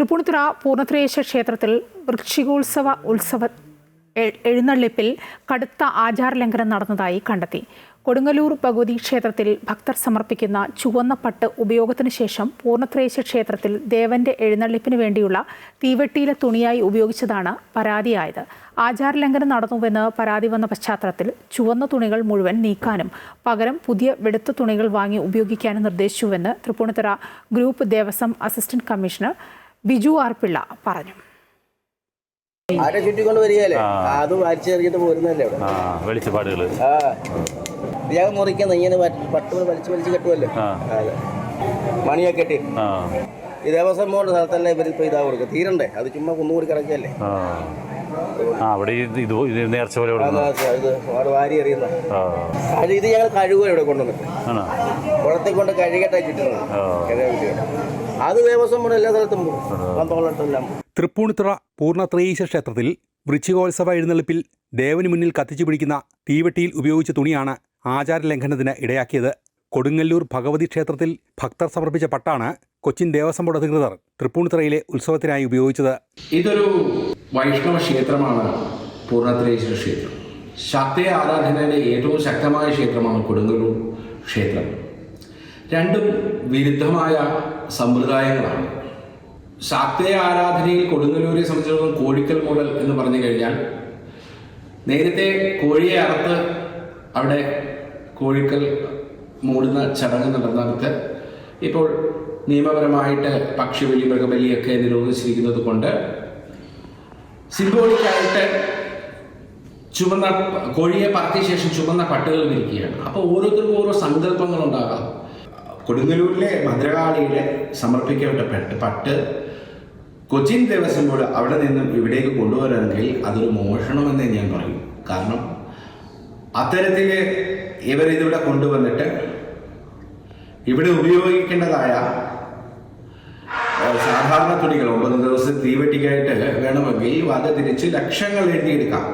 തൃപ്പൂണിത്തുറ പൂർണ്ണത്രയീശ ക്ഷേത്രത്തിൽ വൃശ്ചികോത്സവ എഴുന്നള്ളിപ്പിൽ കടുത്ത ആചാരലംഘനം നടന്നതായി കണ്ടെത്തി. കൊടുങ്ങല്ലൂർ ഭഗവതി ക്ഷേത്രത്തിൽ ഭക്തർ സമർപ്പിക്കുന്ന ചുവന്ന പട്ട് ഉപയോഗത്തിന് ശേഷം പൂർണ്ണത്രയീശ ക്ഷേത്രത്തിൽ ദേവന്റെ എഴുന്നള്ളിപ്പിന് വേണ്ടിയുള്ള തീവെട്ടിയിലെ തുണിയായി ഉപയോഗിച്ചതാണ് പരാതിയായത്. ആചാരലംഘനം നടന്നുവെന്ന് പരാതി വന്ന പശ്ചാത്തലത്തിൽ ചുവന്ന തുണികൾ മുഴുവൻ നീക്കാനും പകരം പുതിയ വെളുത്ത തുണികൾ വാങ്ങി ഉപയോഗിക്കാനും നിർദ്ദേശിച്ചുവെന്ന് Tripunithura group Devaswom assistant commissioner Biju R Pillai പറഞ്ഞു. ആരെ ചുറ്റിക്കൊണ്ട് വരികയല്ലേ, അത് വലിച്ചെറിഞ്ഞിട്ട് പോരുന്നല്ലേ വെളിച്ചപ്പാടുകൾ ഇയാൾ മുറിക്കുന്ന ഇങ്ങനെ പട്ട് വലിച്ച് കെട്ടുമല്ലോ, മണിയൊക്കെ കെട്ടി ഈ ദേവസ്വം ബോർഡ് സ്ഥലത്തല്ലേ ഇവരിപ്പോൾ ഇതാ കൊടുക്കുക. തീരണ്ടേ, അത് ചുമ്മാ കുന്നുകൂടി കിടക്കുകയല്ലേ. ഇത് വാരി എറിയുന്ന ഇത് ഞങ്ങൾ കഴുകുക ഇവിടെ കൊണ്ടുവന്നിട്ട് കുളത്തിൽ കൊണ്ട് കഴുകട്ടെ കിട്ടുന്നത്. അത് ദേവസ്വം ബോർഡ് എല്ലാ സ്ഥലത്തും പന്തോളത്തെല്ലാം. തൃപ്പൂണിത്തുറ പൂർണ്ണത്രയീശ ക്ഷേത്രത്തിൽ വൃശ്ചികോത്സവ എഴുന്നള്ളിപ്പിൽ ദേവന് മുന്നിൽ കത്തിച്ചു പിടിക്കുന്ന തീവെട്ടിയിൽ ഉപയോഗിച്ച തുണിയാണ് ആചാരലംഘനത്തിന് ഇടയാക്കിയത്. കൊടുങ്ങല്ലൂർ ഭഗവതി ക്ഷേത്രത്തിൽ ഭക്തർ സമർപ്പിച്ച പട്ടാണ് കൊച്ചിൻ ദേവസ്വം ബോർഡ് അധികൃതർ തൃപ്പൂണിത്തുറയിലെ ഉത്സവത്തിനായി ഉപയോഗിച്ചത്. ഇതൊരു വൈഷ്ണവ ക്ഷേത്രമാണ് പൂർണ്ണത്രയീശ ക്ഷേത്രം. ശാക്തേയ ആരാധനയുടെ ഏറ്റവും ശക്തമായ ക്ഷേത്രമാണ് കൊടുങ്ങല്ലൂർ ക്ഷേത്രം. രണ്ടും വിരുദ്ധമായ സമ്പ്രദായങ്ങളാണ്. ശാക്തേയ ആരാധനയിൽ കൊടുങ്ങല്ലൂരെ സംബന്ധിച്ചിടത്തോളം കോഴിക്കൽ മൂടൽ എന്ന് പറഞ്ഞു കഴിഞ്ഞാൽ നേരത്തെ കോഴിയെ അറുത്ത് അവിടെ കോഴിക്കൽ മൂടുന്ന ചടങ്ങ് നടന്നിടത്ത് ഇപ്പോൾ നിയമപരമായിട്ട് പക്ഷിബലി മൃഗബലിയൊക്കെ നിരോധിച്ചിരിക്കുന്നത് കൊണ്ട് സിംബോളിക്കായിട്ട് ചുവന്ന കോഴിയെ പറത്തിയ ശേഷം ചുവന്ന പട്ടുകൾ വിരിക്കുകയാണ്. അപ്പോൾ ഓരോരുത്തർക്കും ഓരോ സങ്കല്പങ്ങളുണ്ടാകാം. കൊടുങ്ങല്ലൂരിലെ ഭദ്രകാളിയിലെ സമർപ്പിക്കപ്പെട്ട പട്ട് കൊച്ചിൻ ദേവസ്വം ബോർഡ് അവിടെ നിന്നും ഇവിടേക്ക് കൊണ്ടുവരണമെങ്കിൽ അതൊരു മോഷണമെന്നേ ഞാൻ പറയും. കാരണം അത്തരത്തിൽ ഇവരിതിവിടെ കൊണ്ടുവന്നിട്ട് ഇവിടെ ഉപയോഗിക്കേണ്ടതായ സാധാരണ തുണികൾ 9 ദിവസം തീവെട്ടിക്കായിട്ട് വേണമെങ്കിൽ വക തിരിച്ച് ലക്ഷങ്ങൾ എഴുതിയെടുക്കാം.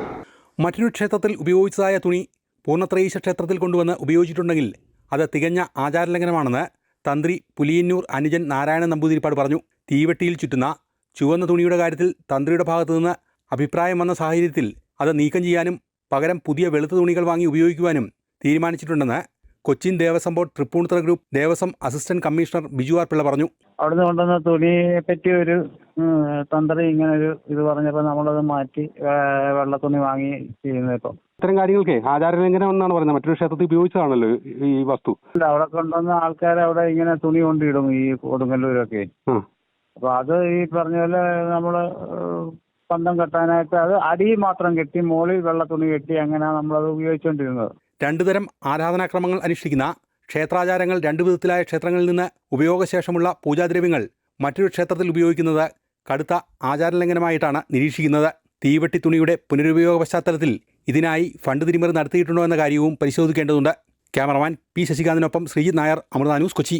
മറ്റൊരു ക്ഷേത്രത്തിൽ ഉപയോഗിച്ചതായ തുണി പൂർണ്ണത്രയീശ ക്ഷേത്രത്തിൽ കൊണ്ടുവന്ന് ഉപയോഗിച്ചിട്ടുണ്ടെങ്കിൽ അത് തികഞ്ഞ ആചാരലംഘനമാണെന്ന് തന്ത്രി പുലിയന്നൂർ അനുജൻ നാരായണൻ നമ്പൂതിരിപ്പാട് പറഞ്ഞു. തീവെട്ടിയിൽ ചുറ്റുന്ന ചുവന്ന തുണിയുടെ കാര്യത്തിൽ തന്ത്രിയുടെ ഭാഗത്തു നിന്ന് അഭിപ്രായം വന്ന സാഹചര്യത്തിൽ അത് നീക്കം ചെയ്യാനും പകരം പുതിയ വെളുത്ത തുണികൾ വാങ്ങി ഉപയോഗിക്കുവാനും തീരുമാനിച്ചിട്ടുണ്ടെന്ന് Cochin Devaswom board Tripunithura group Devaswom assistant commissioner Biju R Pillai പറഞ്ഞു. അവിടുന്ന് കൊണ്ടുവന്ന തുണിയെ പറ്റി ഒരു തന്ത്രി ഇങ്ങനെ ഒരു ഇത് പറഞ്ഞപ്പോൾ നമ്മളത് മാറ്റി വെള്ള തുണി വാങ്ങി ചെയ്യുന്നത്. ഇപ്പോൾ ഇത്തരം കാര്യങ്ങൾക്ക് ആചാരലംഘനം എന്നാണ് പറയുന്നത്. മറ്റൊരു ക്ഷേത്രത്തിൽ ഉപയോഗിച്ചതാണല്ലോ ഈ വസ്തു. അവിടെ കൊണ്ടുവന്ന ആൾക്കാർ അവിടെ ഇങ്ങനെ തുണി കൊണ്ടിടും ഈ കൊടുങ്ങല്ലൂരൊക്കെ. അപ്പൊ അത് ഈ പറഞ്ഞ പോലെ നമ്മള് പന്തം കെട്ടാനായിട്ട് അത് അടിയിൽ മാത്രം കെട്ടി മുകളിൽ വെള്ള തുണി കെട്ടി അങ്ങനെയാണ് നമ്മളത് ഉപയോഗിച്ചുകൊണ്ടിരുന്നത്. രണ്ടുതരം ആരാധനാക്രമങ്ങൾ അനുഷ്ഠിക്കുന്ന ക്ഷേത്രാചാരങ്ങൾ രണ്ടു വിധത്തിലായ ക്ഷേത്രങ്ങളിൽ നിന്ന് ഉപയോഗശേഷമുള്ള പൂജാദ്രവ്യങ്ങൾ മറ്റൊരു ക്ഷേത്രത്തിൽ ഉപയോഗിക്കുന്നത് കടുത്ത ആചാരലംഘനമായിട്ടാണ് നിരീക്ഷിക്കുന്നത്. തീവെട്ടി തുണിയുടെ പുനരുപയോഗ പശ്ചാത്തലത്തിൽ ഇതിനായി ഫണ്ട് തിരിമറി നടത്തിയിട്ടുണ്ടോ എന്ന കാര്യവും പരിശോധിക്കേണ്ടതുണ്ട്. ക്യാമറമാൻ പി ശശികാന്തിനൊപ്പം ശ്രീജിത് നായർ, അമൃത ന്യൂസ്, കൊച്ചി.